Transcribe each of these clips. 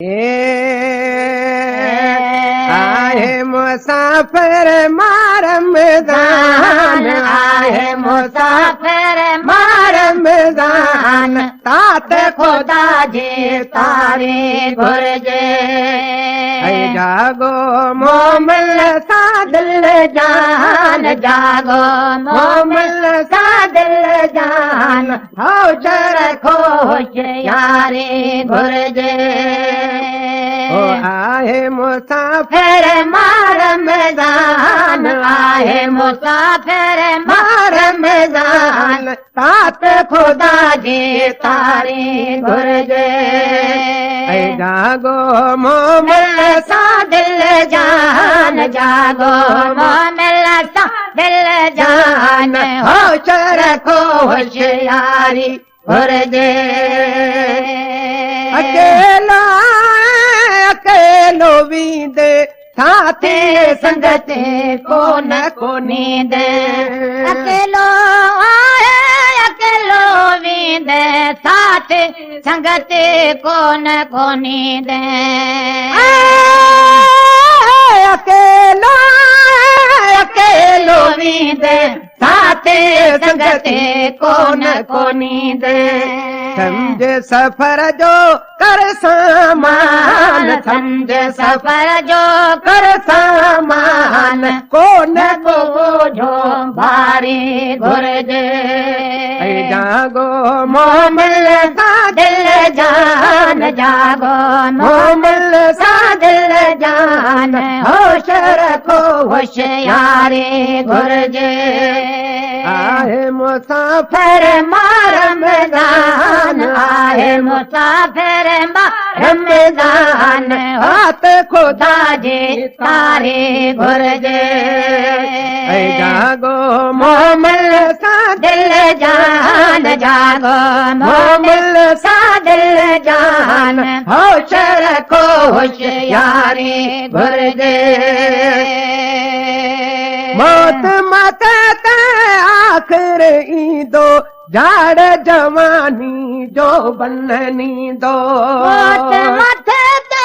आहे मुसाफिर रमज़ान आहे मुसाफिर रमज़ान तात खुदा जे तारे घुर्जे जागो मोमिल सा दिल जान जागो मोमिल सा दिल जान हौशर खोश यारे घुर्जे ओ आहे मुसाफिर रमज़ान आहे मुसाफिर रमज़ान तात खुदा जे तारे घुर्जे जागो मोमिल सा दिल जान जागो मोमिल सा दिल जान होशर होशियारी घुर्जे अकेला अकेलो वींदे साथे संगते कोन कोनींदे अकेलो अकेलो वींदे साथे संगते कोन कोनींदे अकेलो अकेलो वींदे साथे संगते कोन कोनींदे समझ सफर जो कर सामान समझ सफर जो कर सामान कोन बोझो भारी घुर्जे जागो मोमिल सा दिल जान जागो मोमिल सा दिल जान होशर को होशियारे घुर्जे आहे मुसाफिर रमज़ान आहे मुसाफिर रमज़ान हाथ खुदा जे तारे घुर्जे जागो मोमिल सा दिल जान जागो मोमिल सा दिल जान होशर को होशियारे घुर्जे मौत मत आखिर ईंदो झाड़ जवानी जो बननी दो मौत मथे ते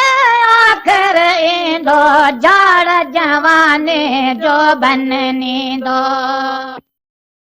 आखिर ईंदो झाड़ जवानी जो बननी दो।